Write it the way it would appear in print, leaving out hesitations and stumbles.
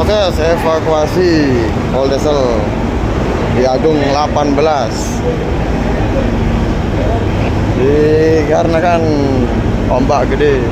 Proses evakuasi Oldesel di Agung 18 dikarenakan ombak gede.